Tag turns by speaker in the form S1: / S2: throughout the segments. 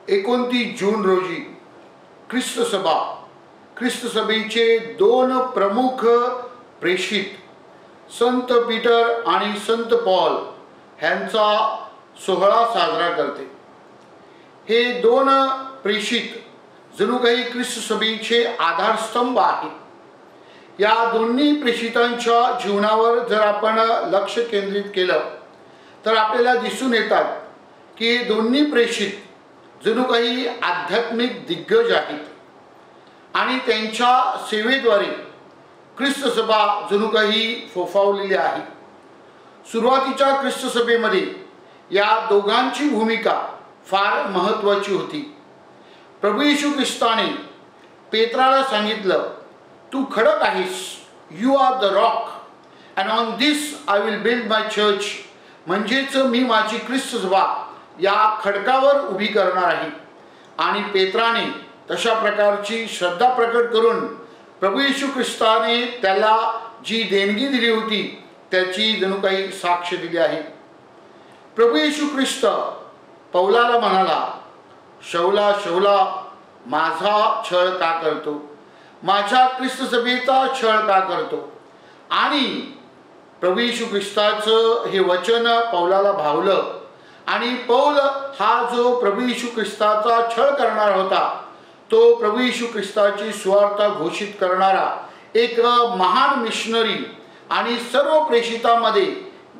S1: 29 जून रोजी ख्रिस्त सभेचे दोन प्रमुख प्रेषित संत पीटर आणि संत पॉल ह्यांचा सोहळा साजरा करते। हे दोन प्रेषित जणू काही ख्रिस्त सभेचे आधारस्तंभ आहेत। या दोन्ही प्रेषितांच्या जीवनावर जर आपण लक्ष केंद्रित केलं तर आपल्याला दिसून येतात की दोन्ही प्रेषित जणू काही आध्यात्मिक दिग्गज आहेत आणि त्यांच्या सेवेद्वारे ख्रिस्त सभा जणू काही फोफावलेली आहे। सुरुवातीच्या ख्रिस्त सभेमध्ये या दोघांची भूमिका फार महत्त्वाची होती। प्रभू येशू ख्रिस्ताने पेत्राला सांगितलं, तू खडक आहेस, you are the rock and on this I will build my church, म्हणजेच मी माझी ख्रिस्त सभा या खडकावर उभी करणार आहे। आणि पेत्राने तशा प्रकारची श्रद्धा प्रकट करून प्रभू येशू ख्रिस्ताने त्याला जी देणगी दिली होती त्याची जणू काही साक्ष दिली आहे। प्रभू येशू ख्रिस्त पौलाला म्हणाला, शौला शौला माझा छळ का करतो, माझ्या ख्रिस्त सभेचा छळ का करतो। आणि प्रभू येशू ख्रिस्ताचं हे वचन पौलाला भावलं आणि पौल हा जो प्रभू येशू ख्रिस्ताचा छळ करणार होता तो प्रभू येशू ख्रिस्ताची सुवार्ता घोषित करणारा एक महान मिशनरी आणि सर्व प्रेषितांमध्ये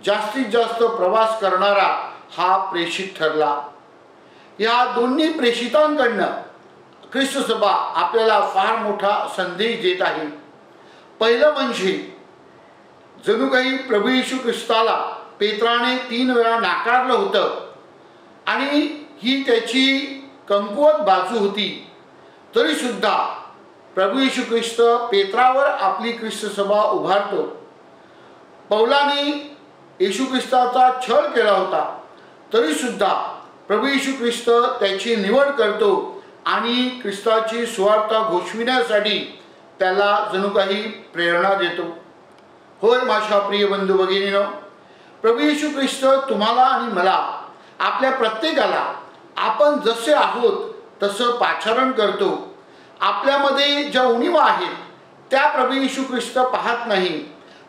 S1: जास्तीत जास्त प्रवास करणारा हा प्रेषित ठरला। या दोन्ही प्रेषितांकडनं ख्रिस्त सभा आपल्याला फार मोठा संदेश देत आहे। पहिलं म्हणजे जणू काही प्रभू येशू ख्रिस्ताला पेत्राने 3 वेळा नाकारलं होतं आणि ही त्याची कमकुवत बाजू होती, तरी सुद्धा प्रभू येशू ख्रिस्त पेत्रावर आपली ख्रिस्त सभा उभारतो। पौलाने येशू ख्रिस्ताचा छळ केला होता तरी सुद्धा प्रभू येशू ख्रिस्त त्याची निवड करतो आणि ख्रिस्ताची सुवार्ता घोषविण्यासाठी त्याला जणू काही प्रेरणा देतो। होय माझ्या प्रिय बंधू भगिनींनो, प्रभू येशू ख्रिस्त तुम्हाला आणि मला, आपल्या प्रत्येकाला आपण जसे आहोत तसं पाचारण करतो। आपल्यामध्ये ज्या उणिवा आहेत त्या प्रभू येशू ख्रिस्त पाहत नाही,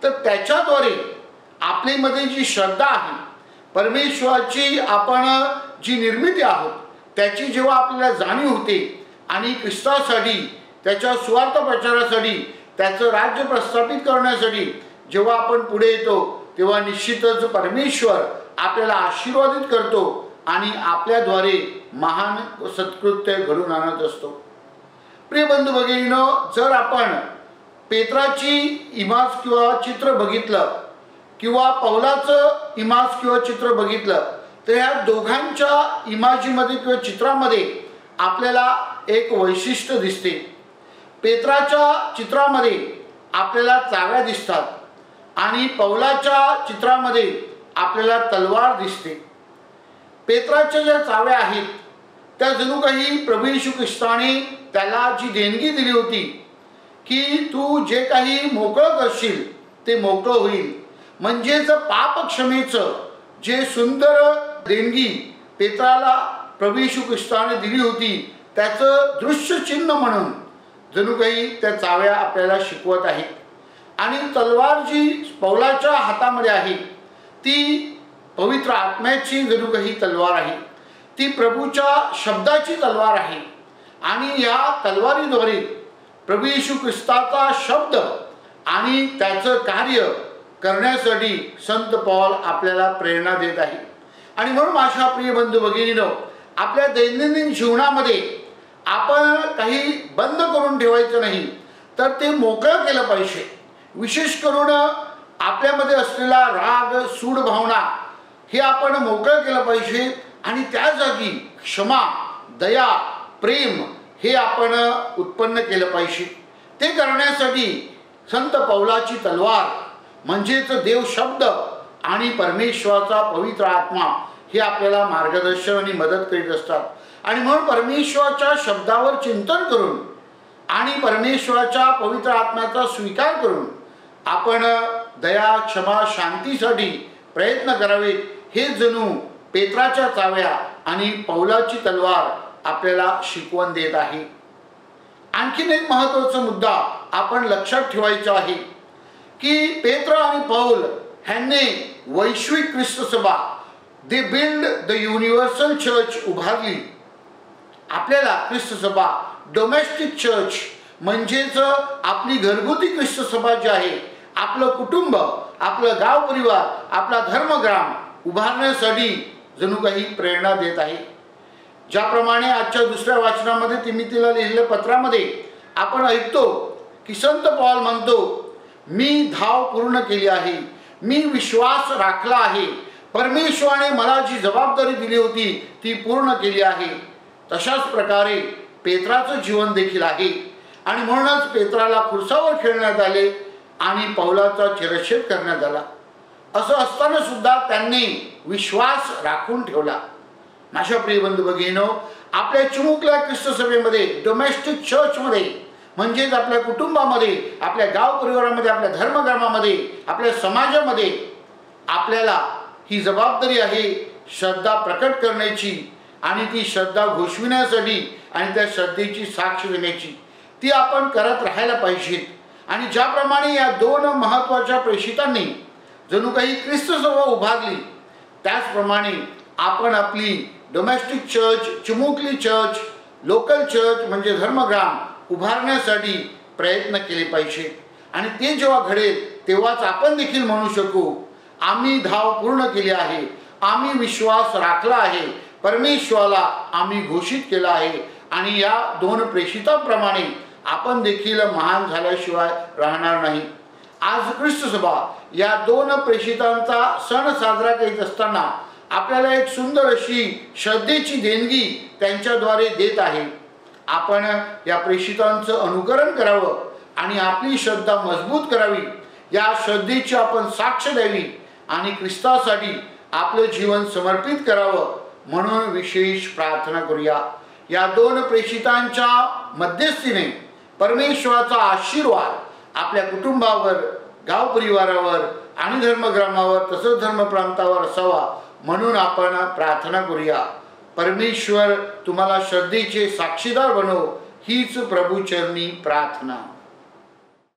S1: तर त्याच्याद्वारे आपल्यामध्ये जी श्रद्धा आहे, परमेश्वराची आपण जी निर्मिती आहोत त्याची जेव्हा आपल्याला जाणीव होते आणि ख्रिस्तासाठी, त्याच्या सुवार्थ प्रचारासाठी, त्याचं राज्य प्रस्थापित करण्यासाठी जेव्हा आपण पुढे येतो तेव्हा निश्चितच परमेश्वर आपल्याला आशीर्वादित करतो आणि आपल्याद्वारे महान सत्कृत्य घडून आणत असतो। प्रिय बंधू भगिनींनो, जर आपण पेत्राची इमाज किंवा चित्र बघितलं किंवा पौलाचं इमाज किंवा चित्र बघितलं तर या दोघांच्या इमाजीमध्ये किंवा चित्रामध्ये आपल्याला एक वैशिष्ट्य दिसते। पेत्राच्या चित्रामध्ये आपल्याला चाव्या दिसतात आणि पौलाच्या चित्रामध्ये आपल्याला तलवार दिसते। पेत्राच्या ज्या चाव्या आहेत त्या जणू काही प्रभू येशू ख्रिस्ताने त्याला जी देणगी दिली होती की तू जे काही मोकळं करशील ते मोकळं होईल, म्हणजेच पापक्षमेचं जे सुंदर देणगी पेत्राला प्रभू येशू ख्रिस्ताने दिली होती त्याचं दृश्य चिन्ह म्हणून जणू काही त्या चाव्या आपल्याला शिकवत आहेत। आणि तलवार जी पौलाच्या हातामध्ये आहे ती पवित्र आत्म्याची जणू काही तलवार आहे, ती प्रभूच्या शब्दाची तलवार आहे। आणि या तलवारीद्वारे प्रभू येशू ख्रिस्ताचा शब्द आणि त्याचं कार्य करण्यासाठी संत पौल आपल्याला प्रेरणा देत आहे। आणि म्हणून माझ्या प्रिय बंधू भगिनींनो, आपल्या दैनंदिन जीवनामध्ये आपण काही बंद करून ठेवायचं नाही, तर ते मोकळं केलं पाहिजे। विशेष करून आपल्यामध्ये असलेला राग, सूड भावना हे आपण मोकळं केलं पाहिजे आणि त्या जागी क्षमा, दया, प्रेम हे आपण उत्पन्न केलं पाहिजे। ते करण्यासाठी संत पौलाची तलवार म्हणजेच देव शब्द आणि परमेश्वराचा पवित्र आत्मा हे आपल्याला मार्गदर्शन आणि मदत करीत असतात। आणि म्हणून परमेश्वराच्या शब्दावर चिंतन करून आणि परमेश्वराच्या पवित्र आत्म्याचा स्वीकार करून आपण दया, क्षमा, शांतीसाठी प्रयत्न करावे। हे जणू पेत्राच्या चाव्या आणि पौलाची तलवार आपल्याला शिकवण देत आहे. आणखीन एक महत्त्वाचा मुद्दा आपण लक्षात ठेवायचा आहे की पेत्र आणि पौल ह्यांनी वैश्विक ख्रिस्त सभा they build the universal church उभारली. आपल्याला ख्रिस्त सभा डोमेस्टिक चर्च म्हणजेच आपली घरगुती ख्रिस्त सभा जी आहे, आपलं कुटुंब, आपलं गाव परिवार, आपला धर्मग्राम उभारण्यासाठी जणू काही प्रेरणा देत आहे. ज्याप्रमाणे आजच्या दुसऱ्या वाचनामध्ये तिमितीला लिहिलेल्या पत्रामध्ये आपण ऐकतो की संत पौल म्हणतो, मी धाव पूर्ण केली आहे, मी विश्वास राखला आहे, परमेश्वराने मला जी जबाबदारी दिली होती ती पूर्ण केली आहे. तशाच प्रकारे पेत्राचं जीवन देखील आहे आणि म्हणूनच पेत्राला खुर्सावर खेळण्यात आले आणि पौलाचा शिरच्छेद करण्यात आला. असं असताना सुद्धा त्यांनी विश्वास राखून ठेवला. माझ्या प्रिय बंधू भगिनींनो, आपल्या चिमुकल्या ख्रिस्त सभेमध्ये, डोमेस्टिक चर्चमध्ये म्हणजेच आपल्या कुटुंबामध्ये, आपल्या गाव परिवारामध्ये, आपल्या धर्मग्रामामध्ये, आपल्या समाजामध्ये आपल्याला ही जबाबदारी आहे श्रद्धा प्रकट करण्याची आणि ती श्रद्धा घोषविण्यासाठी आणि त्या श्रद्धेची साक्ष देण्याची. ती आपण करत राहायला पाहिजे. आणि ज्याप्रमाणे या दोन महत्त्वाच्या प्रेषितांनी जणू काही ख्रिस्त सभा उभारली, त्याचप्रमाणे आपण आपली डोमेस्टिक चर्च, चिमुकली चर्च, लोकल चर्च म्हणजे धर्मग्राम उभारण्यासाठी प्रयत्न केले पाहिजे. आणि ते जेव्हा घडेल तेव्हाच आपण देखील म्हणू शकू, आम्ही धाव पूर्ण केली आहे, आम्ही विश्वास राखला आहे, परमेश्वराला आम्ही घोषित केला आहे आणि या दोन प्रेषितांप्रमाणे आपण देखील महान झाल्याशिवाय राहणार नाही. आज ख्रिस्त सभा या दोन प्रेषितांचा सण साजरा करीत असताना आपल्याला एक सुंदर अशी श्रद्धेची देणगी त्यांच्याद्वारे देत आहे. आपण या प्रेषितांचं अनुकरण करावं आणि आपली श्रद्धा मजबूत करावी, या श्रद्धेची आपण साक्ष द्यावी आणि ख्रिस्तासाठी आपलं जीवन समर्पित करावं म्हणून विशेष प्रार्थना करूया. या दोन प्रेषितांच्या मध्यस्थीने परमेश्वराचा आशीर्वाद आपल्या कुटुंबावर, गाव परिवारावर आणि धर्मग्रामावर तसंच धर्मप्रांतावर असावा म्हणून आपण प्रार्थना करूया. परमेश्वर तुम्हाला श्रद्धेचे साक्षीदार बनव, हीच प्रभूचरणी प्रार्थना.